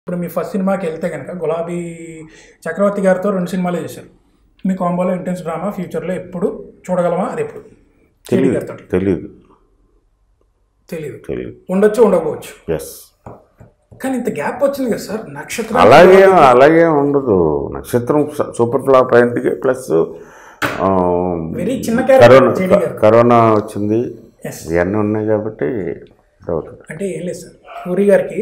ఇప్పుడు మీ ఫస్ట్ సినిమాకి వెళ్తే కనుక గులాబీ చక్రవర్తి గారితో 2 సినిమాలు చేశారు. మీ కాంబోలో ఇంటెన్స్ డ్రామా ఫ్యూచర్లో ఎప్పుడు చూడగలమా? అది ఎప్పుడు తెలియదు ఉండొచ్చు, ఉండకపోవచ్చు. ఎస్, కానీ ఇంత గ్యాప్ వచ్చింది కదా సార్. నక్షత్రం అలాగే ఉండదు. నక్షత్రం సూపర్ ఫ్లాప్ అయింది. ప్లస్ వెరీ చిన్న కరోనా వచ్చింది, ఇవన్నీ ఉన్నాయి కాబట్టి అంటే ఏం లేదు సార్. పూరి గారికి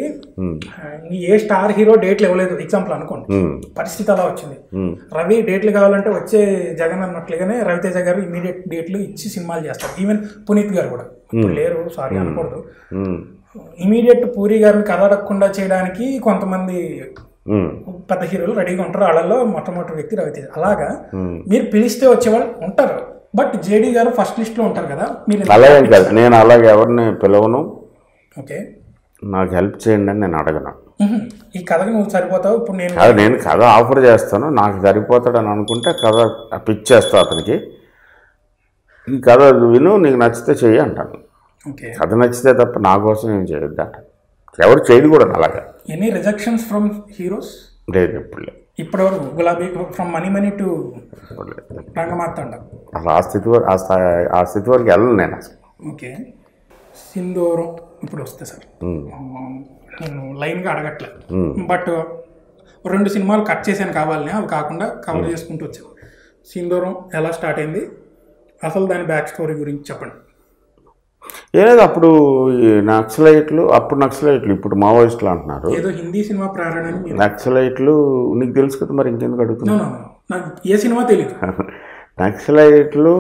ఏ స్టార్ హీరో డేట్లు ఇవ్వలేదు ఎగ్జాంపుల్ అనుకోండి, పరిస్థితి అలా వచ్చింది. రవి డేట్లు కావాలంటే వచ్చే జగన్ అన్నట్లుగానే రవితేజ గారు ఇమీడియట్ డేట్లు ఇచ్చి సినిమాలు చేస్తారు. ఈవెన్ పునీత్ గారు కూడా ఇప్పుడు లేరు, సారీ అనకూడదు. ఇమీడియట్ పూరి గారిని కథ అడగకుండా చేయడానికి కొంతమంది పెద్ద హీరోలు రెడీగా ఉంటారు. వాళ్ళలో మొట్టమొదటి వ్యక్తి రవితేజ. అలాగా మీరు పిలిస్తే వచ్చేవాళ్ళు ఉంటారు, బట్ జేడీ గారు ఫస్ట్ లిస్ట్ లో ఉంటారు కదా. మీరు అలాగే కాదు, నేను అలాగే ఎవరిని పిలవను. ఓకే, నాకు హెల్ప్ చేయండి అని నేను అడగను. ఈ కథకు నువ్వు సరిపోతావు, ఇప్పుడు నేను కథ ఆఫర్ చేస్తాను, నాకు సరిపోతాడని అనుకుంటే కథ పిచ్ చేస్తా అతనికి. ఈ కథ విను, నీకు నచ్చితే చెయ్యి అంటాను. కథ నచ్చితే తప్ప నా కోసం ఏం చేయొద్దు అంట. ఎవరు చేయదు కూడా అలాగా. Any rejections from heroes? లేదు, ఎప్పుడు లేదు. ఇప్పటివరకు గులాబీ ఫ్రమ్ మనీ టు రంగమార్తాండ అసలు ఆ స్థితి వరకు వెళ్ళను నేను అసలు. ఓకే, సింధూరం ఇప్పుడు వస్తే సార్, నేను లైన్గా అడగట్లే, బట్ 2 సినిమాలు కట్ చేశాను కావాలని, అవి కాకుండా కవర్ చేసుకుంటూ వచ్చాను. సింధూరం ఎలా స్టార్ట్ అయింది, అసలు దాని బ్యాక్ స్టోరీ గురించి చెప్పండి. ఏదో అప్పుడు నక్సలైట్లు, ఇప్పుడు మావోయిస్టులు అంటున్నారు. ఏదో హిందీ సినిమా ప్రేరణ. నక్సలైట్లు నీకు తెలుసు కదా, మరి ఇంకెందుకు అడుగుతున్నా? నాకు ఏ సినిమా తెలియదు. నక్సలైట్లు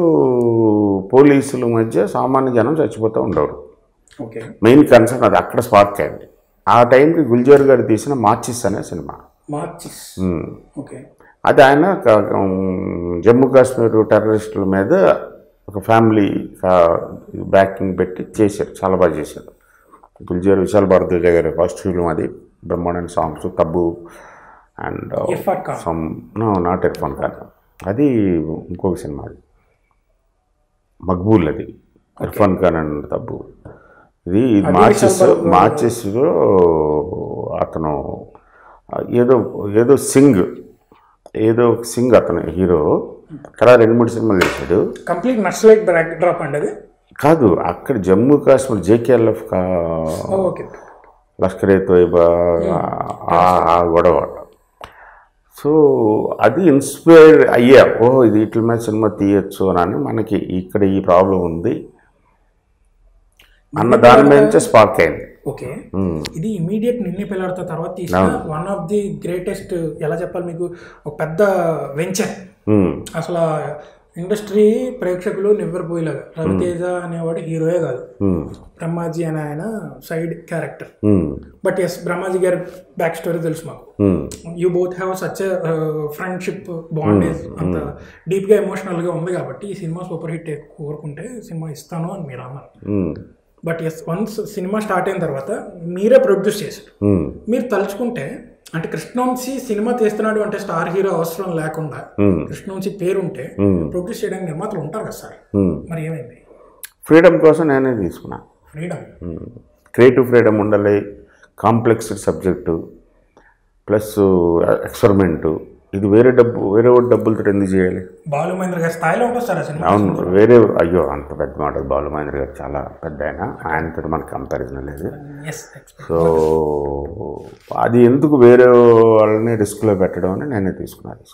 పోలీసుల మధ్య సామాన్య జనం చచ్చిపోతూ ఉండేవారు. ఓకే, మెయిన్ కన్సర్న్ అది అక్కడ స్పార్క్ అయింది. ఆ టైంకి గుల్జర్ గారు తీసిన మార్చిస్ అనే సినిమా. ఓకే, అది ఆయన జమ్మూ కాశ్మీర్ టెర్రరిస్టుల మీద ఒక ఫ్యామిలీ బ్యాకింగ్ పెట్టి చేశారు, చాలా బాగా చేశారు. గుల్జర్ విశాల్ భారద్వాజ గారి ఫస్ట్ ఫిల్మ్ అది. బ్రహ్మాండ songs, Tabu and not Irrfan Khan. అది ఇంకొక సినిమా, అది మక్బూల్. అది ఇర్ఫాన్ ఖాన్ అండ్ తబ్బు. ఇది మార్చెస్లో అతను ఏదో సింగ్ అతను హీరో. తర్వాత 2-3 సినిమాలు చేశాడు. కంప్లీట్ నక్సలైట్ బ్యాక్ డ్రాప్ అండి అది కాదు. అక్కడ జమ్మూ కాశ్మీర్ జేకేఎల్ఎఫ్ లష్కర్ ఏ తోయిబా ఆ గొడవ. సో అది ఇన్స్పైర్ అయ్యా, ఇది ఇట్ల మీద సినిమా తీయచ్చు అని. మనకి ఇక్కడ ఈ ప్రాబ్లం ఉంది అన్న దాని మీద స్పార్క్ అయింది. ఓకే, ఇది ఇమీడియట్ నిన్నే పిల్లడితో తర్వాత తీసిన వన్ ఆఫ్ ది గ్రేటెస్ట్, ఎలా చెప్పాలి మీకు, ఒక పెద్ద వెంచర్. అసలు ఇండస్ట్రీ ప్రేక్షకులు నివ్వెరపోయేలాగా. రవితేజ అనేవాడు హీరోయే కాదు, బ్రహ్మాజీ అనే ఆయన side character. But yes, Brahmaji గారి బ్యాక్ స్టోరీ తెలుసు మాకు. You both have such friendship bondage, అంత డీప్గా ఎమోషనల్గా ఉంది. కాబట్టి ఈ సినిమా సూపర్ హిట్ కోరుకుంటే సినిమా ఇస్తాను అని మీరు అన్నారు. But yes, once cinema start అయిన తర్వాత మీరే ప్రొడ్యూస్ చేశారు. మీరు తలుచుకుంటే, అంటే కృష్ణవంశీ సినిమా తీస్తున్నాడు అంటే స్టార్ హీరో అవసరం లేకుండా కృష్ణవంశీ పేరుంటే ప్రొడ్యూస్ చేయడానికి నిర్మాతలు ఉంటారు కదా సార్. మరి ఏమైంది? ఫ్రీడమ్ కోసం నేనే తీసుకున్నా. క్రియేటివ్ ఫ్రీడమ్ ఉండాలి, కాంప్లెక్స్ సబ్జెక్టు ప్లస్ ఎక్స్పెరిమెంటు. ఇది వేరే డబ్బులతో ఎందుకు చేయాలి? బాలు మహేంద్ర గారి స్థాయిలో ఉంటుంది సార్ సినిమా. అవును, అయ్యో అంత పెద్ద మాట. బాలు మహేంద్ర గారు చాలా పెద్ద ఆయనతో మనకు కంపారిజన్ లేదు. సో అది ఎందుకు వేరే వాళ్ళని రిస్క్లో పెట్టడం అని నేనే తీసుకున్నాను.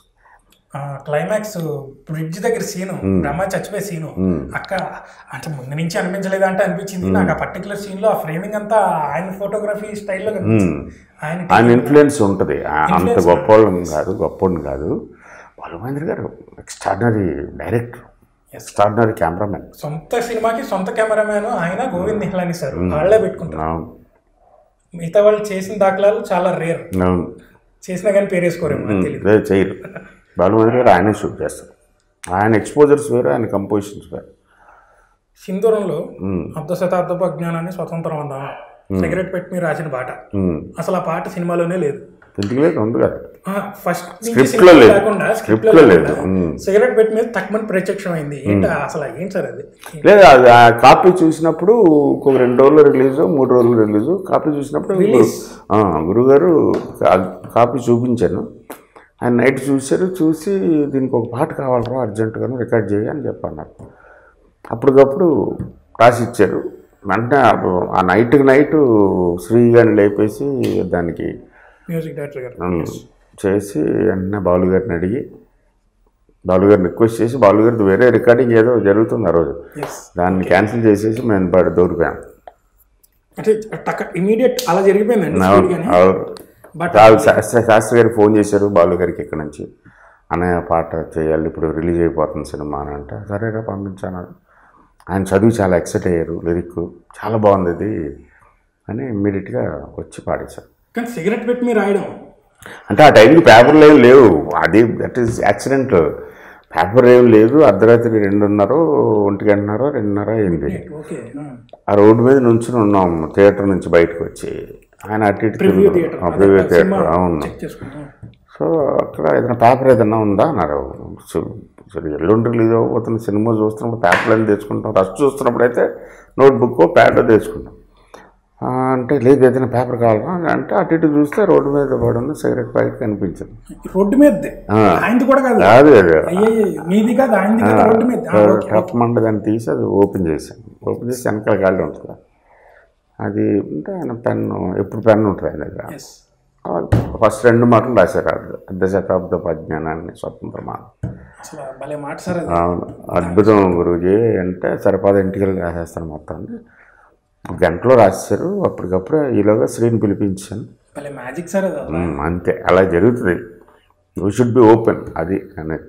క్లైమాక్స్ బ్రిడ్జ్ దగ్గర సీను, బ్రహ్మ చచ్చిపోయే సీను, అక్కడ అంటే ముందు నుంచి అనిపించలేదు అంటే అనిపించింది నాకు. ఆ పర్టికులర్ సీన్ లో ఆ ఫ్రేమింగ్ అంతా ఆయన ఫోటోగ్రఫీ స్టైల్లో ఆయన ఇన్ఫ్లుయెన్స్ ఉంటుంది. అంత గొప్పని కాదు. బాలు మహేంద్ర గారు ఎక్స్ట్రాడినరీ డైరెక్టర్, ఎక్స్ట్రాడినరీ కెమెరామెన్. సొంత సినిమాకి సొంత కెమెరామెన్ ఆయన గోవింద్ నిహలాని సార్ వాళ్ళే పెట్టుకుంటారు. మిగతా వాళ్ళు చేసిన దాఖలాలు చాలా రేర్. చేసినా కానీ పేరేసుకోరేమో చేయరు. బాలు మహేంద్ర గారు ఆయనే షూట్ చేస్తారు. ఆయన ఎక్స్పోజర్స్ వేరు, ఆయన కంపోజిషన్స్ వేరు. సింధూరంలో అర్ధ శతాబ్దపు అజ్ఞానాన్ని స్వతంత్రం అందామా, సిగరెట్ పెట్టి మీరు రాసిన పాట. అసలు ఆ పాట సినిమాలోనే లేదు. ఎందుకు లేదు ఉంది కదా ఫస్ట్ స్క్రిప్ట్లో లేదు స్క్రిప్ట్లో లేదు సిగరెట్ పెట్టి మీద తక్కువ ప్రత్యక్షమైంది ఏంటి అసలు ఏంటి సార్ అది లేదు అది ఆ కాపీ చూసినప్పుడు ఒక 2 రోజులు రిలీజు 3 రోజులు రిలీజు కాపీ చూసినప్పుడు గురుగారు కాపీ చూపించాను ఆయన నైట్ చూశారు చూసి దీనికి ఒక పాట కావాలరా అర్జెంటుగాను రికార్డ్ చేయి అని చెప్పన్నారు అప్పటికప్పుడు రాసి ఇచ్చారు వెంటనే ఆ నైట్ శ్రీ గారిని లేపేసి దానికి మ్యూజిక్ డైరెక్టర్ గారు చేసి వెంటనే బాలుగారిని అడిగి బాలుగారిని రిక్వెస్ట్ చేసి బాలుగారిది వేరే రికార్డింగ్ ఏదో జరుగుతుంది ఆ రోజు దాన్ని క్యాన్సిల్ చేసేసి మేము దూరిపోయాం అంటే ఇమీడియట్ అలా జరిగిపోయిందండి శాస్త్రి గారికి ఫోన్ చేశారు బాలు గారికి ఇక్కడ నుంచి అన్నయ్య పాట చేయాలి ఇప్పుడు రిలీజ్ అయిపోతుంది సినిమా అని అంటే సరేగా పంపించాను ఆయన చదివి చాలా ఎక్సైట్ అయ్యారు లిరిక్ చాలా బాగుంది ఇది అని ఇమ్మీడియట్గా వచ్చి పాడేశారు కానీ సిగరెట్ పెట్టి మీరు రాయడం అంటే ఆ టైంకి పేపర్లు ఏం లేవు అది దట్ ఈస్ యాక్సిడెంట్ పేపర్ ఏం లేదు అర్ధరాత్రి 2:30 2:30 అయింది ఆ రోడ్డు మీద నుంచి ఉన్నాం థియేటర్ నుంచి బయటకు వచ్చి ఆయన అటు ఇటు ప్రివ్యూ థియేటర్ అవును సో అక్కడ ఏదైనా పేపర్ ఏదైనా ఉందా అన్నారు ఎల్లుండి రిలీజ్ అవ్వబోతున్న సినిమా చూస్తున్నప్పుడు పేపర్లు అని తెచ్చుకుంటాం రష్ చూస్తున్నప్పుడు అయితే నోట్బుక్ ప్యాడ్ తెచ్చుకుంటాం అంటే లేదు ఏదైనా పేపర్ కావాలా అంటే అటు ఇటు చూస్తే రోడ్డు మీద పడుంది సిగరెట్ ప్యాకెట్ కనిపించింది రోడ్డు మీద టప్మంట దాన్ని తీసి అది ఓపెన్ చేశాను ఓపెన్ చేసి వెనకాల గాలి ఉంటుంది అది అంటే ఆయన పెన్ను ఎప్పుడు పెన్ను ఉంటుంది ఆయన దగ్గర ఫస్ట్ 2 మాటలు రాశారు అర్ధ శతాబ్ద అజ్ఞానాన్ని స్వతంత్రమాన అవును అద్భుతం గురూజీ అంటే సరిపద ఇంటికి రాసేస్తాను మొత్తం గంటలో రాశారు అప్పటికప్పుడు ఈలోగా శ్రీని పిలిపించాను మ్యాజిక్ సార్ అంతే అలా జరుగుతుంది వీ షుడ్ బి ఓపెన్ అది అనేది